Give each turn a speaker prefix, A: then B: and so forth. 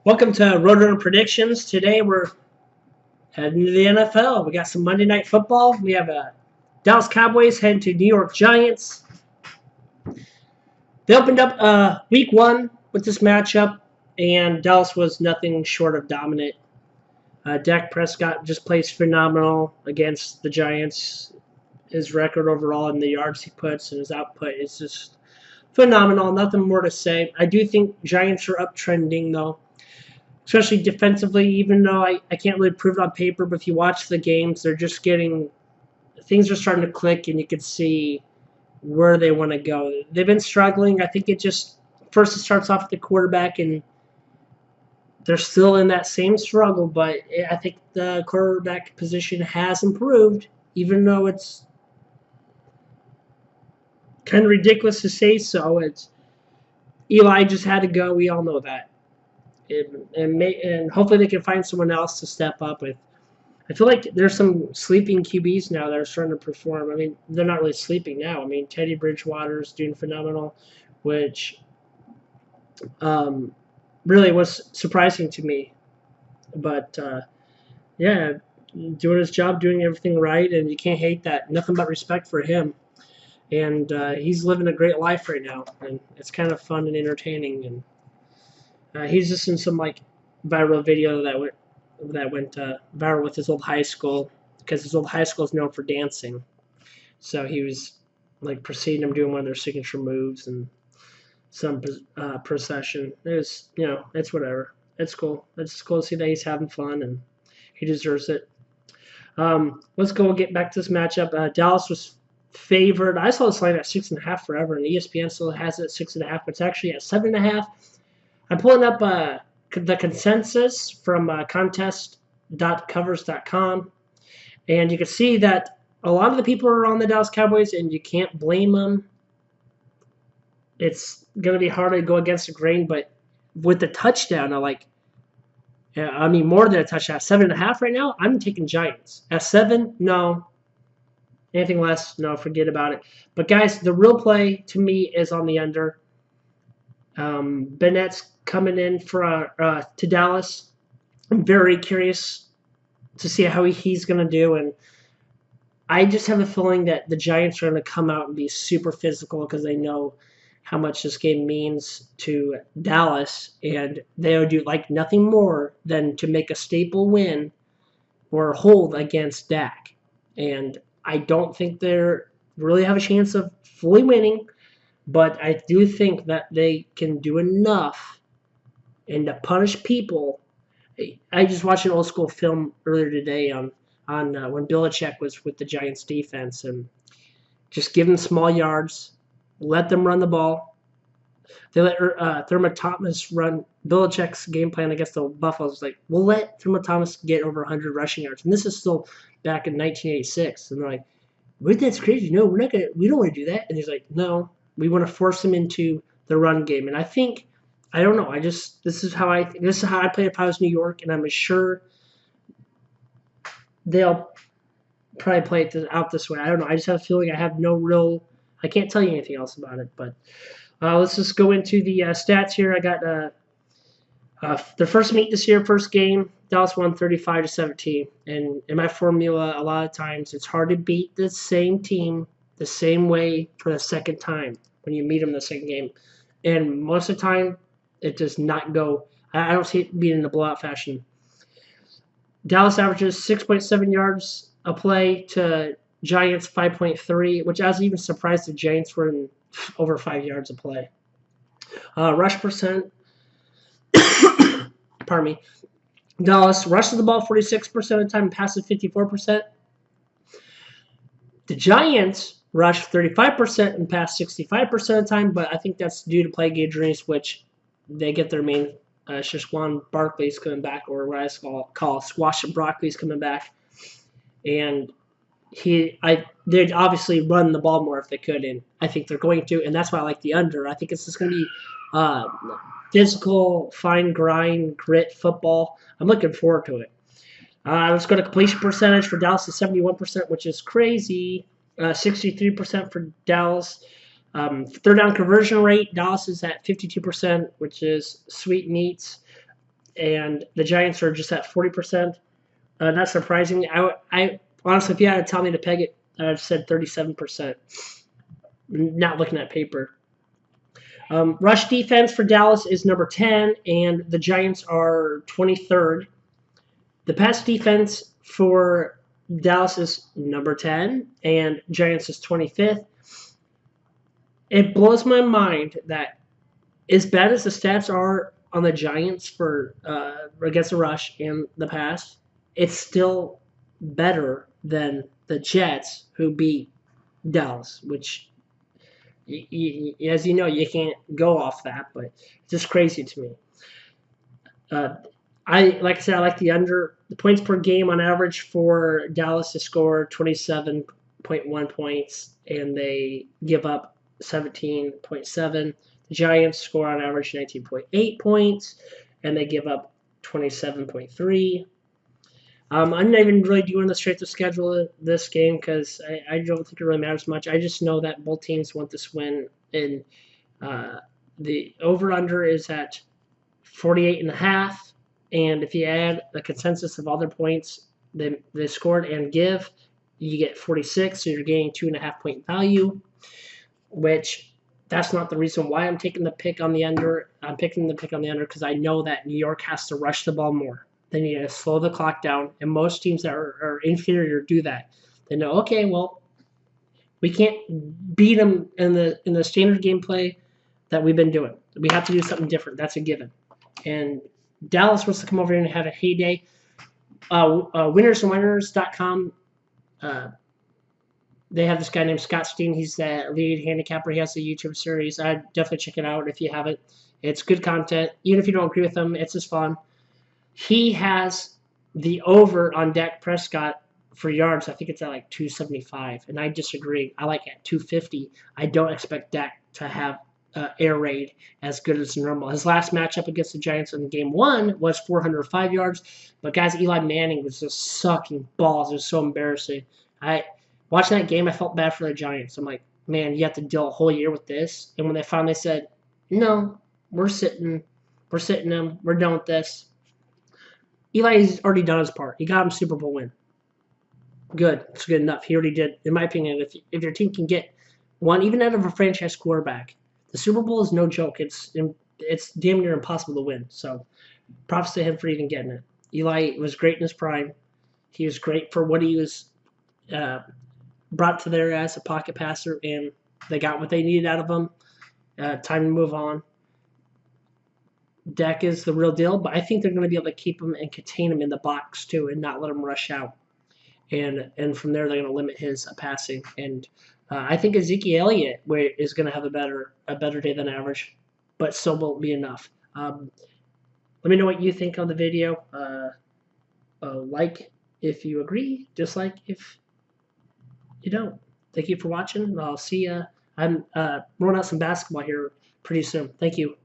A: Welcome to Roadrunner Predictions. Today we're heading to the NFL. We got some Monday Night Football. We have Dallas Cowboys heading to New York Giants. They opened up Week 1 with this matchup, and Dallas was nothing short of dominant. Dak Prescott just plays phenomenal against the Giants. His record overall and the yards he puts and his output is just phenomenal. Nothing more to say. I do think Giants are uptrending, though. Especially defensively, even though I can't really prove it on paper, but if you watch the games, they're just getting – things are starting to click, and you can see where they want to go. They've been struggling. I think it just – first it starts off with the quarterback, and they're still in that same struggle, but I think the quarterback position has improved, even though it's kind of ridiculous to say so. Eli just had to go. We all know that. And hopefully they can find someone else to step up with. I feel like there's some sleeping QBs now that are starting to perform. I mean, they're not really sleeping now. I mean, Teddy Bridgewater's doing phenomenal, which really was surprising to me. But, yeah, doing his job, doing everything right, and you can't hate that. Nothing but respect for him. And he's living a great life right now, and it's kind of fun and entertaining. And he's just in some viral video that went viral with his old high school, because his old high school is known for dancing. So he was preceding him doing one of their signature moves and some procession. It's whatever. It's cool. It's just cool to see that he's having fun and he deserves it. Let's get back to this matchup. Dallas was favored. I saw this line at 6.5 forever, and ESPN still has it at 6.5, but it's actually at 7.5. I'm pulling up the consensus from contest.covers.com, and you can see that a lot of the people are on the Dallas Cowboys, and you can't blame them. It's going to be hard to go against the grain, but with the touchdown, more than a touchdown. 7.5 right now, I'm taking Giants. At 7, no. Anything less, no, forget about it. But, guys, the real play to me is on the under. Bennett's coming in to Dallas. I'm very curious to see how he's going to do, and I just have a feeling that the Giants are going to come out and be super physical because they know how much this game means to Dallas, and they'll do nothing more than to make a staple win or hold against Dak. And I don't think they really have a chance of fully winning, but I do think that they can do enough and to punish people. I just watched an old school film earlier today on when Belichick was with the Giants defense, and just give them small yards, let them run the ball. They let Thurman Thomas run. Belichick's game plan against the Buffaloes was we'll let Thurman Thomas get over 100 rushing yards, and this is still back in 1986. And they're like, that's crazy. No, we don't want to do that. And he's like, no. We want to force him into the run game, and I think I don't know. This is how I play if I was New York, and I'm sure they'll probably play it out this way. I don't know. I just have a feeling I have no real. I can't tell you anything else about it, but let's just go into the stats here. I got their first meet this year, first game. Dallas won 35-17, and in my formula, a lot of times it's hard to beat the same team the same way for the second time when you meet them the second game. And most of the time, it does not go. I don't see it being in a blowout fashion. Dallas averages 6.7 yards a play to Giants 5.3, which I was even surprised the Giants were in over 5 yards a play. Rush percent. Pardon me. Dallas rushes the ball 46% of the time and passes 54%. The Giants rush 35% and pass 65% of the time, but I think that's due to play injuries, which they get their main Saquon Barkley's coming back, or what I call Squash Broccoli's coming back. And they'd obviously run the ball more if they could, and I think they're going to, and that's why I like the under. I think it's just going to be physical, fine grind, grit football. I'm looking forward to it. Let's go to completion percentage for Dallas is 71%, which is crazy. 63% for Dallas. Third down conversion rate, Dallas is at 52%, which is sweet meats. and the Giants are just at 40%. Not surprising. I honestly, if you had to tell me to peg it, I'd have said 37%. Not looking at paper. Rush defense for Dallas is number 10, and the Giants are 23rd. The pass defense for Dallas is number 10, and Giants is 25th. It blows my mind that as bad as the stats are on the Giants for against the rush and the pass, it's still better than the Jets, who beat Dallas, which, as you know, you can't go off that, but it's just crazy to me. Like I said, I like the under. The points per game on average for Dallas to score 27.1 points, and they give up 17.7. The Giants score on average 19.8 points, and they give up 27.3. I'm not even really doing the strength of schedule this game because I don't think it really matters much. I just know that both teams want this win, and the over-under is at 48.5. And if you add the consensus of all their points they scored and give, you get 46, so you're gaining 2.5 point value, which that's not the reason why I'm taking the pick on the under. I'm picking the pick on the under because I know that New York has to rush the ball more. They need to slow the clock down, and most teams that are inferior do that. They know, okay, well, we can't beat them in the standard gameplay that we've been doing. We have to do something different. That's a given. And Dallas wants to come over here and have a heyday. Winnersandwinners.com. They have this guy named Scott Steen. He's the lead handicapper. He has a YouTube series. I'd definitely check it out if you haven't. It's good content. Even if you don't agree with him, it's just fun. He has the over on Dak Prescott for yards. I think it's at like 275, and I disagree. I like it at 250. I don't expect Dak to have air raid as good as normal. His last matchup against the Giants in game 1 was 405 yards, but guys, Eli Manning was just sucking balls. It was so embarrassing. Watching that game, I felt bad for the Giants. I'm like, man, you have to deal a whole year with this. And when they finally said, no, we're sitting them, we're done with this. Eli's already done his part. He got him Super Bowl win. Good. It's good enough. He already did. In my opinion, if your team can get one, even out of a franchise quarterback, the Super Bowl is no joke. It's damn near impossible to win. So props to him for even getting it. Eli was great in his prime. He was great for what he was brought to there as a pocket passer, and they got what they needed out of him. Time to move on. Dak is the real deal, but I think they're going to be able to keep him and contain him in the box too, and not let him rush out. And from there they're going to limit his passing. And I think Ezekiel Elliott is going to have a better day than average, but still won't be enough. Let me know what you think on the video. Like if you agree, dislike if you don't. Thank you for watching. I'll see you. I'm rolling out some basketball here pretty soon. Thank you.